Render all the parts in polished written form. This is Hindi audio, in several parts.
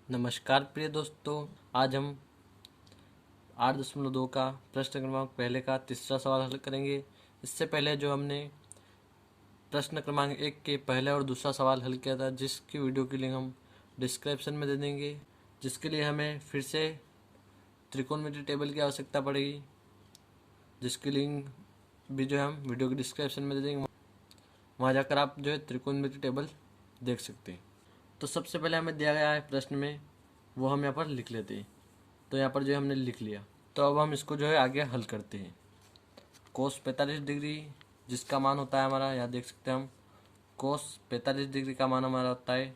नमस्कार प्रिय दोस्तों, आज हम 8.2 का प्रश्न क्रमांक पहले का तीसरा सवाल हल करेंगे। इससे पहले जो हमने प्रश्न क्रमांक 1 के पहला और दूसरा सवाल हल किया था, जिसकी वीडियो की लिंक हम डिस्क्रिप्शन में दे देंगे, जिसके लिए हमें फिर से त्रिकोणमिति टेबल की आवश्यकता पड़ेगी, जिसकी लिंक भी जो है हम वीडियो के डिस्क्रिप्शन में दे देंगे। वहाँ जाकर आप जो है त्रिकोणमिति टेबल देख सकते हैं। तो सबसे पहले हमें दिया गया है प्रश्न में, वो हम यहाँ पर लिख लेते हैं। तो यहाँ पर जो हमने लिख लिया, तो अब हम इसको जो है आगे हल करते हैं। कोस 45 डिग्री जिसका मान होता है हमारा, यहाँ देख सकते हैं हम, कोस 45 डिग्री का मान हमारा होता है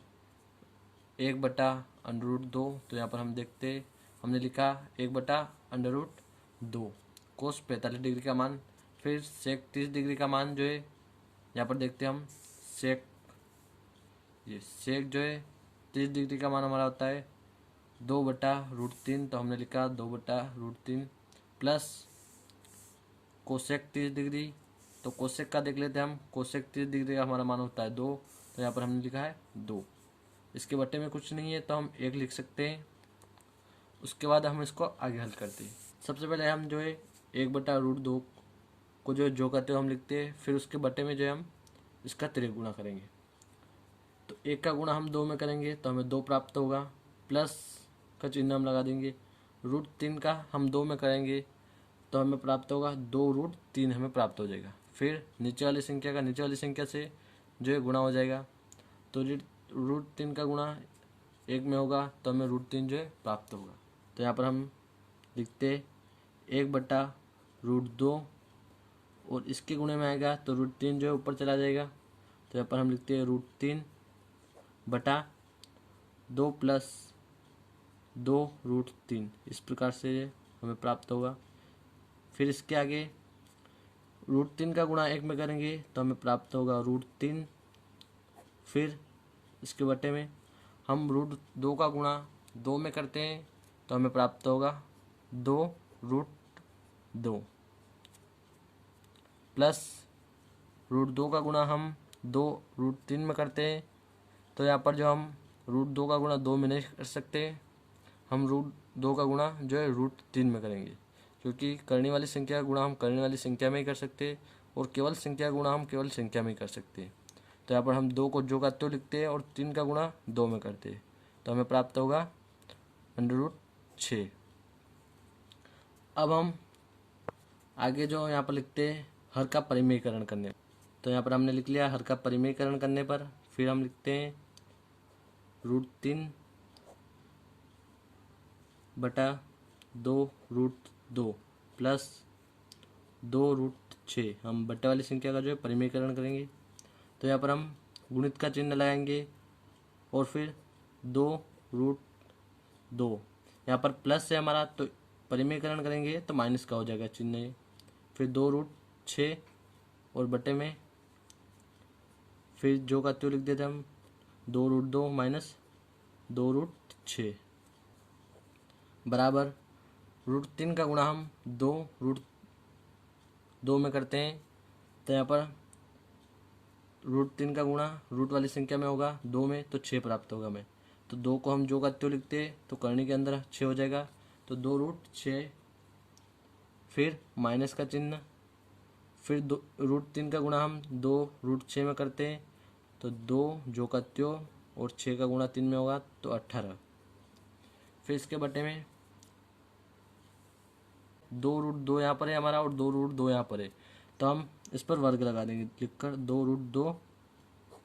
1/√2। तो यहाँ पर हम देखते हैं, हमने लिखा 1/√2 कोस 45 डिग्री का मान। फिर सेक 30 डिग्री का मान जो है यहाँ पर देखते हैं हम, सेक जो है 30 डिग्री का मान हमारा होता है 2/√3। तो हमने लिखा 2/√3 प्लस कोसेक 30 डिग्री। तो कोसेक का देख लेते हैं हम, कोसेक 30 डिग्री का हमारा मान होता है 2। तो यहाँ पर हमने लिखा है 2। इसके बट्टे में कुछ नहीं है तो हम 1 लिख सकते हैं। उसके बाद हम इसको आगे हल करते हैं। सबसे पहले हम जो है 1/√2 को जो है जो करते हुए हम लिखते हैं। फिर उसके बट्टे में जो है हम इसका त्रिगुणा करेंगे। तो 1 का गुणा हम 2 में करेंगे तो हमें 2 प्राप्त होगा, प्लस का चिन्ह हम लगा देंगे। √3 का हम 2 में करेंगे तो हमें प्राप्त होगा 2√3 हमें प्राप्त हो जाएगा। फिर नीचे वाली संख्या का नीचे वाली संख्या से जो है गुणा हो जाएगा। तो √3 का गुणा 1 में होगा तो हमें √3 जो है प्राप्त होगा। तो यहाँ पर हम लिखते 1/√2 और इसके गुणे में आएगा तो √3 जो है ऊपर चला जाएगा। तो यहाँ पर हम लिखते हैं √3/2 प्लस 2√3। इस प्रकार से हमें प्राप्त होगा। फिर इसके आगे √3 का गुणा 1 में करेंगे तो हमें प्राप्त होगा √3। फिर इसके बटे में हम √2 का गुणा 2 में करते हैं तो हमें प्राप्त होगा 2√2 प्लस √2 का गुणा हम 2√3 में करते हैं। तो यहाँ पर जो हम √2 का गुणा 2 में नहीं कर सकते, हम √2 का गुणा जो है √3 में करेंगे, क्योंकि करने वाली संख्या का गुणा हम करने वाली संख्या में ही कर सकते और केवल संख्या का गुणा हम केवल संख्या में ही कर सकते हैं। तो यहाँ पर हम 2 को जो का त्यों लिखते हैं और 3 का गुणा 2 में करते हैं। तो हमें प्राप्त होगा √6। अब हम आगे जो यहाँ पर लिखते हैं हर का परिमेयकरण करने। तो यहाँ पर हमने लिख लिया हर का परिमेयकरण करने पर। फिर हम लिखते हैं √3/2√2 प्लस 2√6। हम बट्टे वाली संख्या का जो है परिमेयकरण करेंगे। तो यहाँ पर हम गुणित का चिन्ह लगाएंगे और फिर 2√2। यहाँ पर प्लस है हमारा, तो परिमेयकरण करेंगे तो माइनस का हो जाएगा चिन्ह। फिर 2√6 और बटे में फिर जो का त्यों लिख देते हम 2√2 माइनस 2√6 बराबर √3 का गुणा हम 2√2 में करते हैं। तो यहाँ पर √3 का गुणा रूट वाली संख्या में होगा 2 में, तो 6 प्राप्त होगा हमें। तो 2 को हम जो का त्यों लिखते हैं तो करनी के अंदर 6 हो जाएगा। तो 2√6 फिर माइनस का चिन्ह। फिर √3 का गुणा हम 2√6 में करते हैं तो 2 जो का त्यों और 6 का गुणा 3 में होगा तो 18। फिर इसके बटे में 2√2 यहाँ पर है हमारा और 2√2 यहाँ पर है, तो हम इस पर वर्ग लगा देंगे लिखकर 2√2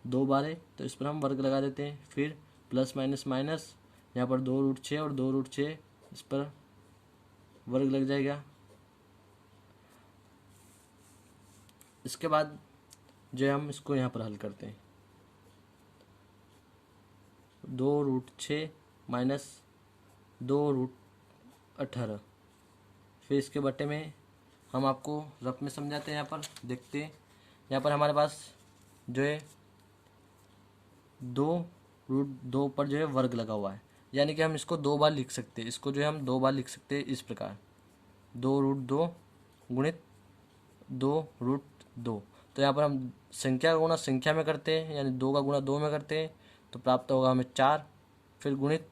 2 बार है तो इस पर हम वर्ग लगा देते हैं। फिर प्लस माइनस माइनस, यहाँ पर 2√6 और 2√6 इस पर वर्ग लग जाएगा। इसके बाद जो हम इसको यहाँ पर हल करते हैं 2√6 माइनस 2√18। फिर इसके बटे में हम आपको रफ में समझाते हैं। यहाँ पर देखते हैं, यहाँ पर हमारे पास जो है 2√2 पर जो है वर्ग लगा हुआ है, यानी कि हम इसको 2 बार लिख सकते हैं। इसको जो है हम 2 बार लिख सकते हैं इस प्रकार 2√2 गुणित 2√2। तो यहाँ पर हम संख्या का गुणा संख्या में करते हैं, यानी 2 का गुणा 2 में करते हैं तो प्राप्त होगा हमें 4। फिर गुणित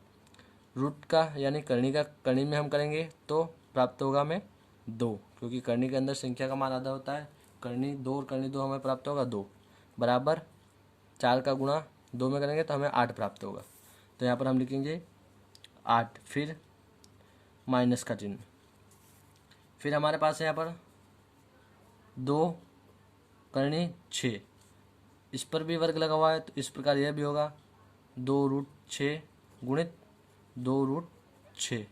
रूट का यानी करनी का करनी में हम करेंगे तो प्राप्त होगा हमें 2, क्योंकि करनी के अंदर संख्या का मान आधा होता है। करनी 2 और करनी 2 हमें प्राप्त होगा 2, बराबर 4 का गुणा 2 में करेंगे तो हमें 8 प्राप्त होगा। तो यहाँ पर हम लिखेंगे 8, फिर माइनस का चिन्ह। फिर हमारे पास है यहाँ पर 2 करनी 6, इस पर भी वर्ग लगा हुआ है, तो इस प्रकार यह भी होगा 2√6 गुणित 2√6।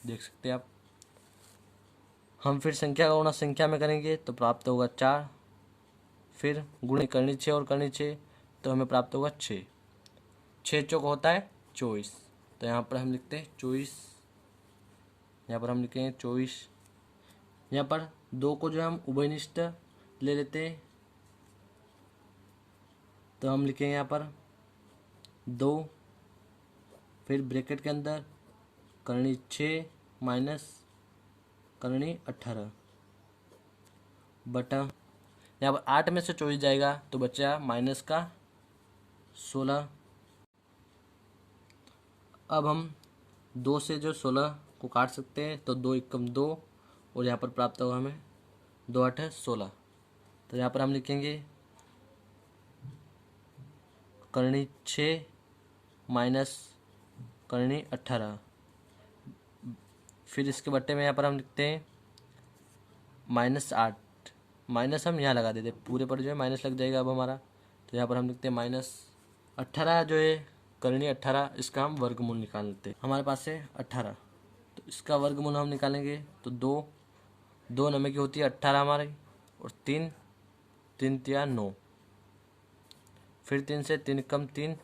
देख सकते हैं आप। हम फिर संख्या का गुणा संख्या में करेंगे तो प्राप्त होगा 4, फिर गुणित करनी 6 और करनी 6 तो हमें प्राप्त होगा 6। 6 चौक होता है 24, तो यहाँ पर हम लिखते हैं 24। यहाँ पर हम लिखेंगे 24। यहाँ पर 2 को जो हम उभयनिष्ठ ले लेते हैं तो हम लिखेंगे यहाँ पर 2, फिर ब्रैकेट के अंदर करनी 6 माइनस करनी 18 बटा, यहाँ पर 8 में से 24 जाएगा तो बचा माइनस का 16। अब हम 2 से जो 16 को काट सकते हैं तो 2 एकम 2 और यहाँ पर प्राप्त होगा हमें 2 8 16। तो यहाँ पर हम लिखेंगे करनी 6 माइनस करनी 18, फिर इसके बट्टे में यहाँ पर हम लिखते हैं -8। माइनस हम यहाँ लगा देते, पूरे पर जो है माइनस लग जाएगा अब हमारा। तो यहाँ पर हम लिखते हैं -18 जो है करनी 18, इसका हम वर्गमूल निकाल लेते हैं। हमारे पास है 18, तो इसका वर्गमूल हम निकालेंगे तो 2 नमे की होती है 18 हमारी, और 3 3 9, फिर 3 से 3 कम 3।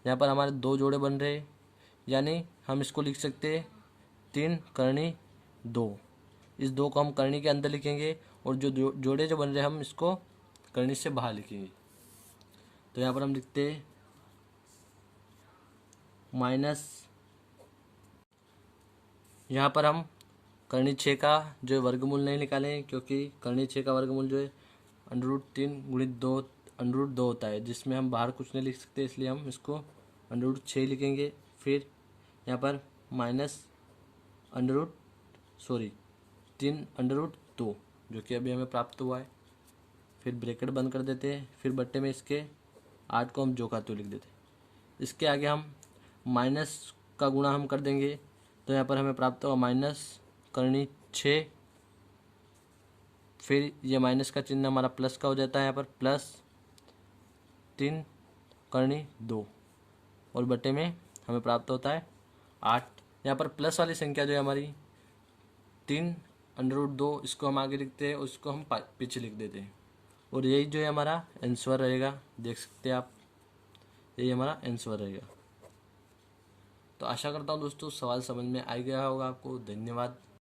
यहाँ पर हमारे 2 जोड़े बन रहे, यानी हम इसको लिख सकते हैं 3 करनी 2। इस 2 को हम करनी के अंदर लिखेंगे और जो जोड़े जो बन रहे हम इसको करनी से बाहर लिखेंगे। तो यहाँ पर हम लिखते हैं माइनस, यहाँ पर हम करनी 6 का जो है वर्गमूल नहीं निकालें, क्योंकि करनी 6 का वर्गमूल जो है √3 गुणित 2 √2 होता है, जिसमें हम बाहर कुछ नहीं लिख सकते, इसलिए हम इसको √6 लिखेंगे। फिर यहाँ पर माइनस 3 √2 जो कि अभी हमें प्राप्त हुआ है। फिर ब्रैकेट बंद कर देते हैं, फिर बट्टे में इसके 8 को हम जो का त्यों लिख देते हैं। इसके आगे हम माइनस का गुणा हम कर देंगे तो यहाँ पर हमें प्राप्त होगा माइनस करनी 6, फिर ये माइनस का चिन्ह हमारा प्लस का हो जाता है, यहाँ पर +3 करनी 2 और बटे में हमें प्राप्त होता है 8। यहाँ पर प्लस वाली संख्या जो है हमारी 3 √2, इसको हम आगे लिखते हैं, उसको हम पीछे लिख देते हैं, और यही जो है हमारा आंसर रहेगा। देख सकते हैं आप, यही हमारा आंसर रहेगा। तो आशा करता हूँ दोस्तों सवाल समझ में आ गया होगा आपको। धन्यवाद।